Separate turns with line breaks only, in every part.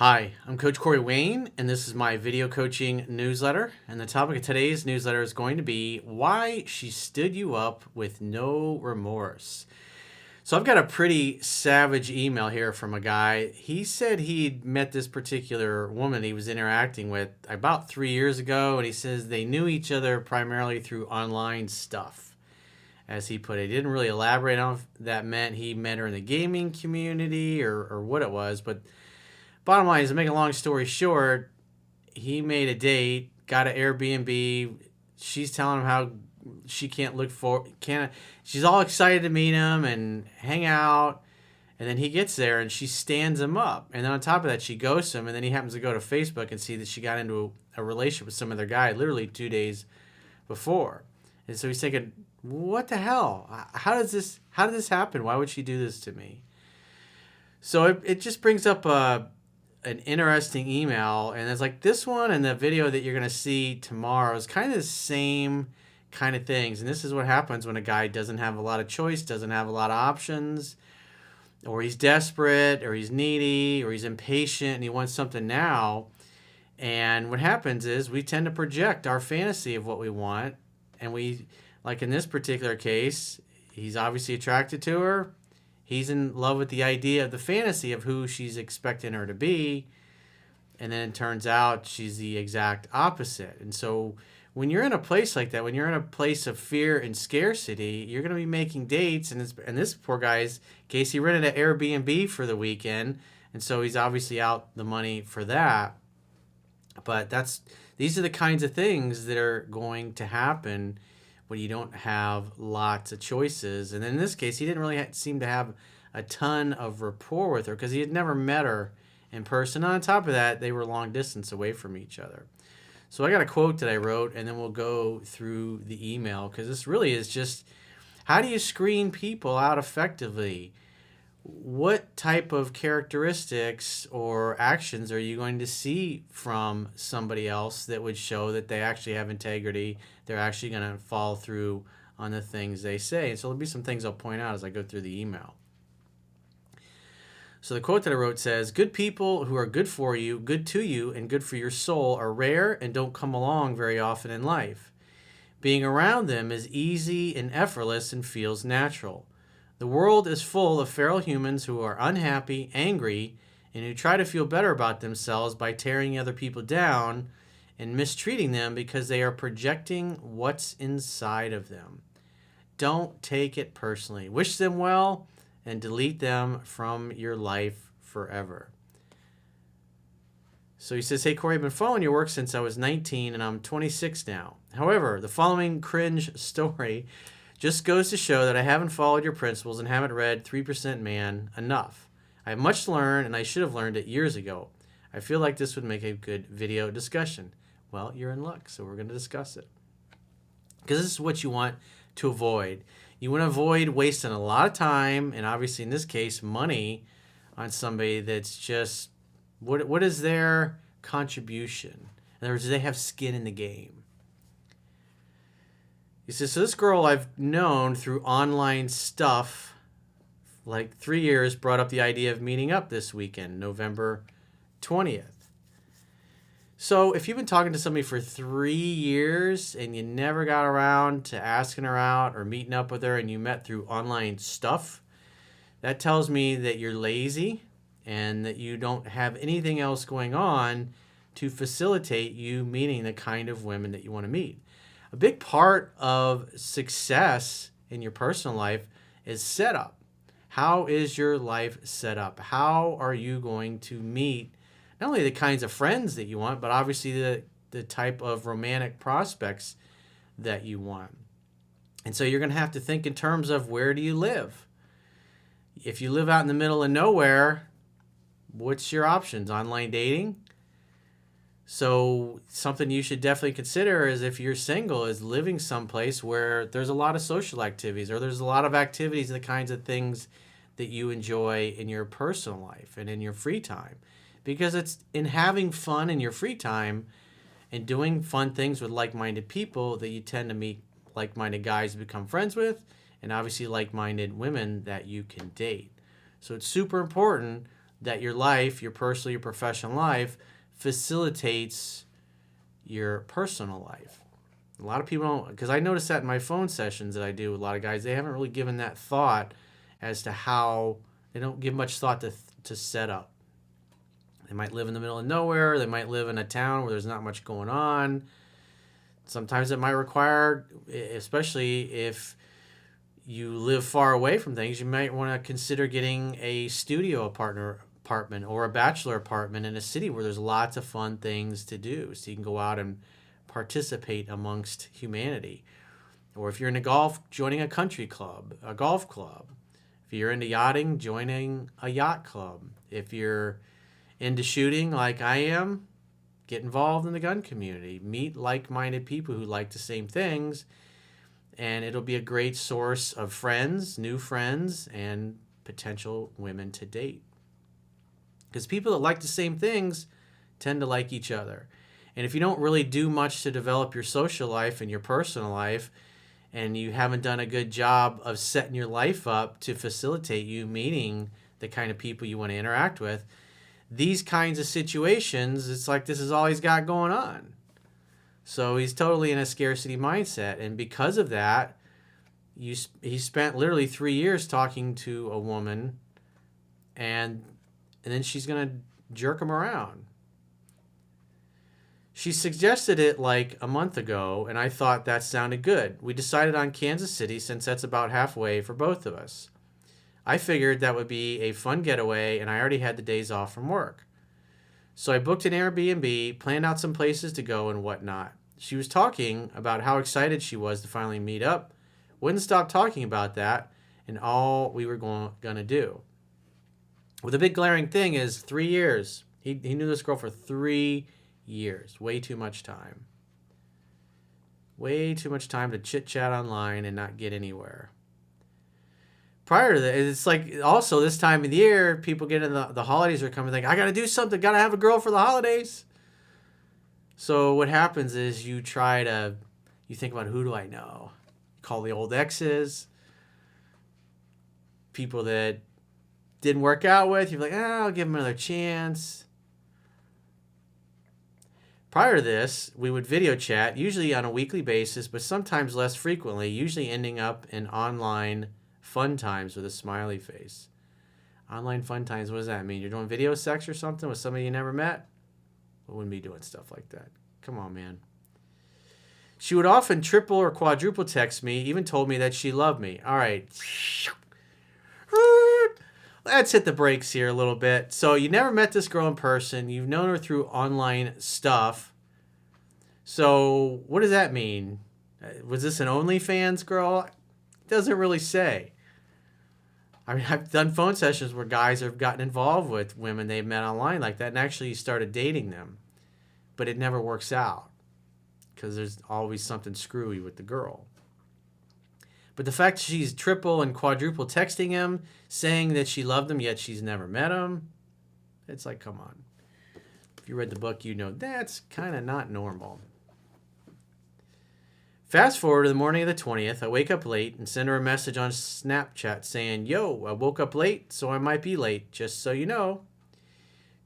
Hi, I'm Coach Corey Wayne, and this is my video coaching newsletter. And the topic of today's newsletter is going to be why she stood you up with no remorse. So I've got a pretty savage email here from a guy. He said he'd met this particular woman he was interacting with about 3 years ago, and he says they knew each other primarily through online stuff. As he put it, he didn't really elaborate on if that meant he met her in the gaming community or what it was, but bottom line is, to make a long story short, he made a date, got an Airbnb. She's telling him how she she's all excited to meet him and hang out. And then he gets there and she stands him up. And then on top of that, she ghosts him. And then he happens to go to Facebook and see that she got into a relationship with some other guy literally 2 days before. And so he's thinking, what the hell? How did this happen? Why would she do this to me? So it just brings up an interesting email, and it's like this one and the video that you're going to see tomorrow is kind of the same kind of things. And this is what happens when a guy doesn't have a lot of choice, doesn't have a lot of options, or he's desperate, or he's needy, or he's impatient, and he wants something now. And what happens is we tend to project our fantasy of what we want, and we, like in this particular case, he's obviously attracted to her. He's in love with the idea of the fantasy of who she's expecting her to be. And then it turns out she's the exact opposite. And so when you're in a place like that, when you're in a place of fear and scarcity, you're going to be making dates. And this poor guy's case, he rented an Airbnb for the weekend. And so he's obviously out the money for that. But these are the kinds of things that are going to happen when you don't have lots of choices. And in this case, he didn't really seem to have a ton of rapport with her because he had never met her in person. On top of that, they were long distance away from each other. So I got a quote that I wrote, and then we'll go through the email, because this really is just, how do you screen people out effectively? What type of characteristics or actions are you going to see from somebody else that would show that they actually have integrity? They're actually going to follow through on the things they say. And so there'll be some things I'll point out as I go through the email. So the quote that I wrote says, "Good people who are good for you, good to you, and good for your soul are rare and don't come along very often in life. Being around them is easy and effortless and feels natural. The world is full of feral humans who are unhappy, angry, and who try to feel better about themselves by tearing other people down and mistreating them because they are projecting what's inside of them. Don't take it personally. Wish them well and delete them from your life forever." So he says, "Hey, Corey, I've been following your work since I was 19 and I'm 26 now. However, the following cringe story just goes to show that I haven't followed your principles and haven't read 3% Man enough. I have much to learn, and I should have learned it years ago. I feel like this would make a good video discussion." Well, you're in luck, so we're going to discuss it. Because this is what you want to avoid. You want to avoid wasting a lot of time, and obviously in this case, money, on somebody that's just, what is their contribution? In other words, do they have skin in the game? He says, "So this girl I've known through online stuff, like 3 years, brought up the idea of meeting up this weekend, November 20th. So if you've been talking to somebody for 3 years and you never got around to asking her out or meeting up with her and you met through online stuff, that tells me that you're lazy and that you don't have anything else going on to facilitate you meeting the kind of women that you want to meet. A big part of success in your personal life is setup. How is your life set up? How are you going to meet not only the kinds of friends that you want, but obviously the type of romantic prospects that you want? And so you're going to have to think in terms of, where do you live? If you live out in the middle of nowhere, what's your options? Online dating? So something you should definitely consider is, if you're single, is living someplace where there's a lot of social activities, or there's a lot of activities, the kinds of things that you enjoy in your personal life and in your free time. Because it's in having fun in your free time and doing fun things with like-minded people that you tend to meet like-minded guys to become friends with, and obviously like-minded women that you can date. So it's super important that your life, your personal, your professional life, facilitates your personal life. A lot of people don't, because I notice that in my phone sessions that I do with a lot of guys, they haven't really given that thought as to how, they don't give much thought to set up. They might live in the middle of nowhere. They might live in a town where there's not much going on. Sometimes it might require, especially if you live far away from things, you might want to consider getting a studio apartment or a bachelor apartment in a city where there's lots of fun things to do, so you can go out and participate amongst humanity. Or if you're into golf, joining a country club, a golf club. If you're into yachting, joining a yacht club. If you're into shooting like I am, get involved in the gun community. Meet like-minded people who like the same things, and it'll be a great source of friends, new friends, and potential women to date. Because people that like the same things tend to like each other. And if you don't really do much to develop your social life and your personal life, and you haven't done a good job of setting your life up to facilitate you meeting the kind of people you want to interact with, these kinds of situations, it's like this is all he's got going on. So he's totally in a scarcity mindset. And because of that, he spent literally 3 years talking to a woman, and then she's going to jerk him around. She suggested it like a month ago, and I thought that sounded good. We decided on Kansas City since that's about halfway for both of us. I figured that would be a fun getaway, and I already had the days off from work. So I booked an Airbnb, planned out some places to go and whatnot. She was talking about how excited she was to finally meet up, wouldn't stop talking about that, and all we were going to do. Well, the big glaring thing is 3 years. He knew this girl for 3 years. Way too much time. Way too much time to chit-chat online and not get anywhere. Prior to that, it's like also this time of the year, people get in the holidays are coming, like, I got to do something, got to have a girl for the holidays. So what happens is you think about, who do I know? Call the old exes, people that didn't work out with. You're like, I'll give them another chance. Prior to this, we would video chat, usually on a weekly basis, but sometimes less frequently, usually ending up in online fun times with a smiley face. Online fun times, what does that mean? You're doing video sex or something with somebody you never met? I wouldn't be doing stuff like that. Come on, man. She would often triple or quadruple text me, even told me that she loved me. All right. Let's hit the brakes here a little bit. So you never met this girl in person. You've known her through online stuff. So what does that mean? Was this an OnlyFans girl? It doesn't really say. I mean, I've done phone sessions where guys have gotten involved with women they've met online like that and actually started dating them. But it never works out because there's always something screwy with the girl. But the fact she's triple and quadruple texting him, saying that she loved him, yet she's never met him, it's like, come on. If you read the book, you know that's kind of not normal. Fast forward to the morning of the 20th, I wake up late and send her a message on Snapchat saying, yo, I woke up late, so I might be late, just so you know.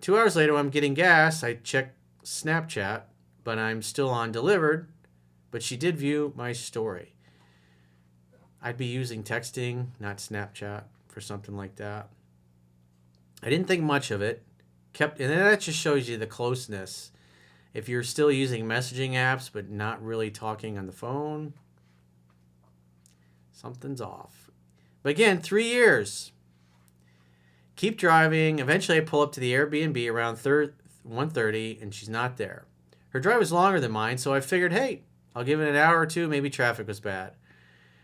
2 hours later, when I'm getting gas, I check Snapchat, but I'm still on delivered, but she did view my story. I'd be using texting, not Snapchat, for something like that. I didn't think much of it. And then that just shows you the closeness. If you're still using messaging apps but not really talking on the phone, something's off. But again, 3 years. Keep driving. Eventually I pull up to the Airbnb around 1:30 and she's not there. Her drive was longer than mine, so I figured, hey, I'll give it an hour or two. Maybe traffic was bad.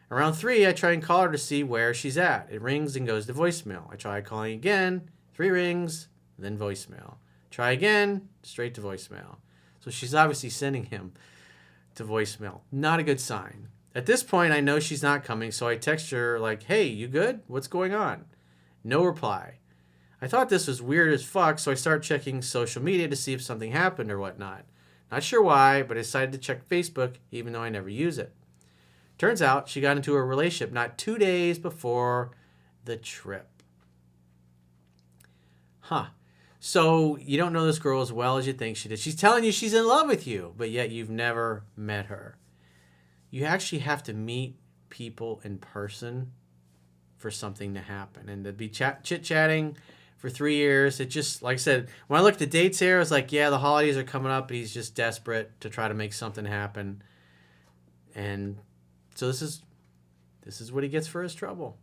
Around 3, I try and call her to see where she's at. It rings and goes to voicemail. I try calling again. 3 rings, then voicemail. Try again, straight to voicemail. So she's obviously sending him to voicemail. Not a good sign. At this point, I know she's not coming, so I text her like, hey, you good? What's going on? No reply. I thought this was weird as fuck, so I start checking social media to see if something happened or whatnot. Not sure why, but I decided to check Facebook, even though I never use it. Turns out she got into a relationship not 2 days before the trip. Huh. So you don't know this girl as well as you think she did. She's telling you she's in love with you, but yet you've never met her. You actually have to meet people in person for something to happen. And to be chit-chatting for 3 years, it just, like I said, when I looked at the dates here, I was like, yeah, the holidays are coming up, but he's just desperate to try to make something happen. And so this is what he gets for his trouble.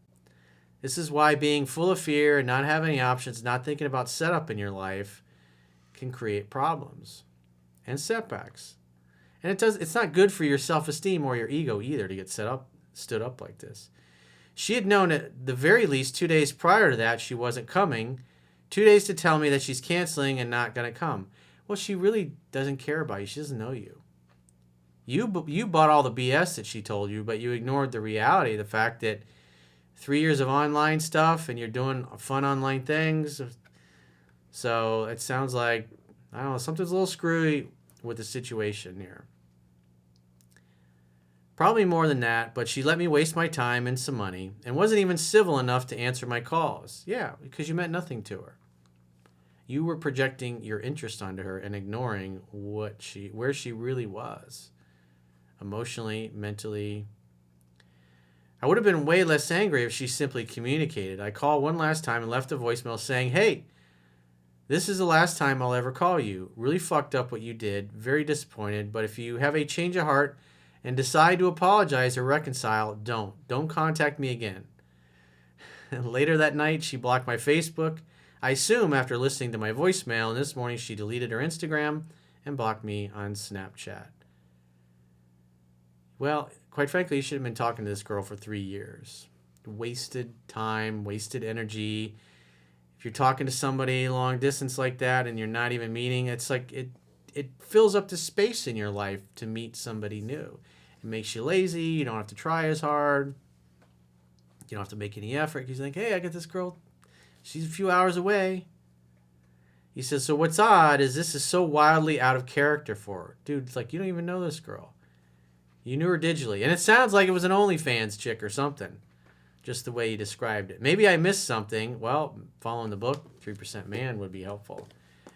This is why being full of fear and not having any options, not thinking about setup in your life can create problems and setbacks. And it's not good for your self-esteem or your ego either to get stood up like this. She had known at the very least 2 days prior to that she wasn't coming, 2 days to tell me that she's canceling and not going to come. Well, she really doesn't care about you. She doesn't know you. You bought all the BS that she told you, but you ignored the reality, the fact that 3 years of online stuff and you're doing fun online things. So it sounds like, I don't know, something's a little screwy with the situation here. Probably more than that, but she let me waste my time and some money and wasn't even civil enough to answer my calls. Yeah, because you meant nothing to her. You were projecting your interest onto her and ignoring where she really was. Emotionally, mentally. I would have been way less angry if she simply communicated. I called one last time and left a voicemail saying, hey, this is the last time I'll ever call you. Really fucked up what you did. Very disappointed. But if you have a change of heart and decide to apologize or reconcile, don't contact me again. Later that night, she blocked my Facebook. I assume after listening to my voicemail, and this morning she deleted her Instagram and blocked me on Snapchat. Well, quite frankly, you should have been talking to this girl for 3 years. Wasted time, wasted energy. If you're talking to somebody long distance like that and you're not even meeting, it's like it fills up the space in your life to meet somebody new. It makes you lazy. You don't have to try as hard. You don't have to make any effort. You think, hey, I got this girl. She's a few hours away. He says, so what's odd is this is so wildly out of character for her. Dude, it's like you don't even know this girl. You knew her digitally. And it sounds like it was an OnlyFans chick or something. Just the way you described it. Maybe I missed something. Well, following the book, 3% Man would be helpful.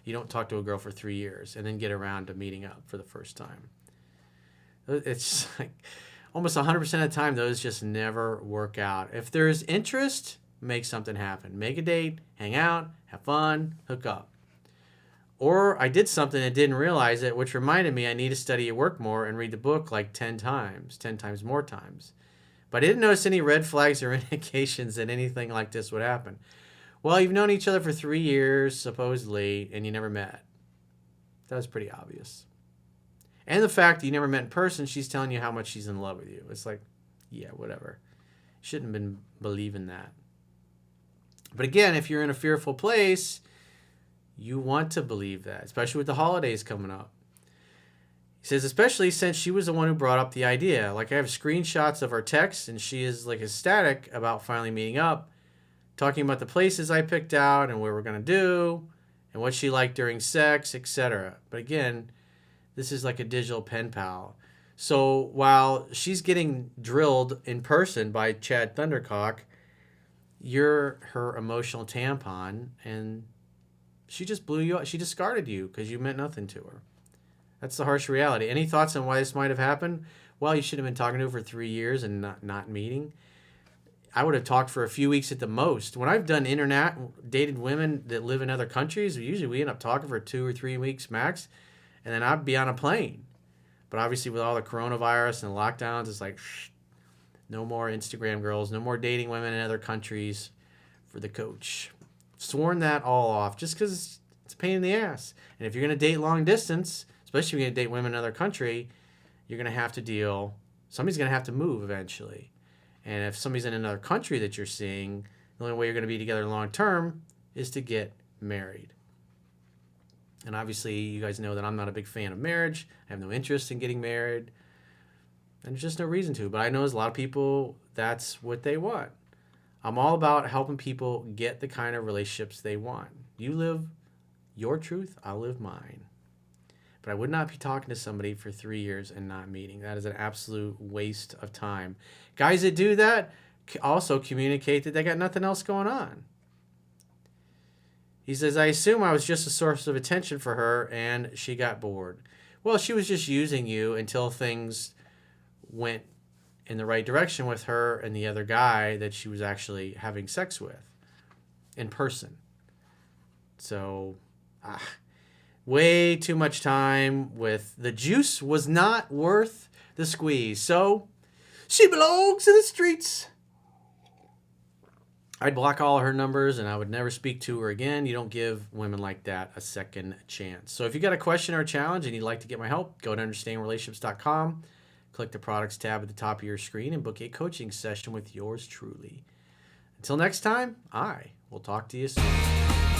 You don't talk to a girl for 3 years and then get around to meeting up for the first time. It's like almost 100% of the time, those just never work out. If there's interest, make something happen. Make a date, hang out, have fun, hook up. Or I did something and didn't realize it, which reminded me I need to study your work more and read the book like 10 times more times. But I didn't notice any red flags or indications that anything like this would happen. Well, you've known each other for 3 years, supposedly, and you never met. That was pretty obvious. And the fact that you never met in person, she's telling you how much she's in love with you. It's like, yeah, whatever. Shouldn't have been believing that. But again, if you're in a fearful place, you want to believe that, especially with the holidays coming up. He says, especially since she was the one who brought up the idea. Like, I have screenshots of our texts, and she is like ecstatic about finally meeting up, talking about the places I picked out and what we're going to do and what she liked during sex, etc. But again, this is like a digital pen pal. So while she's getting drilled in person by Chad Thundercock, you're her emotional tampon, and she just blew you up. She discarded you because you meant nothing to her. That's the harsh reality. Any thoughts on why this might have happened? Well, you should have been talking to her for 3 years and not meeting. I would have talked for a few weeks at the most. When I've done dated women that live in other countries, usually we end up talking for 2 or 3 weeks max, and then I'd be on a plane. But obviously with all the coronavirus and lockdowns, it's like, no more Instagram girls, no more dating women in other countries for the coach. Sworn that all off just because it's a pain in the ass. And if you're going to date long distance, especially if you're going to date women in another country, you're going to have to somebody's going to have to move eventually. And if somebody's in another country that you're seeing, the only way you're going to be together long term is to get married. And obviously, you guys know that I'm not a big fan of marriage. I have no interest in getting married. And there's just no reason to. But I know there's a lot of people, that's what they want. I'm all about helping people get the kind of relationships they want. You live your truth, I'll live mine. But I would not be talking to somebody for 3 years and not meeting. That is an absolute waste of time. Guys that do that also communicate that they got nothing else going on. He says, I assume I was just a source of attention for her and she got bored. Well, she was just using you until things went in the right direction with her and the other guy that she was actually having sex with in person. So, way too much time with the juice was not worth the squeeze. So, she belongs in the streets. I'd block all her numbers and I would never speak to her again. You don't give women like that a second chance. So if you got a question or a challenge and you'd like to get my help, go to understandingrelationships.com, click the products tab at the top of your screen, and book a coaching session with yours truly. Until next time, I will talk to you soon.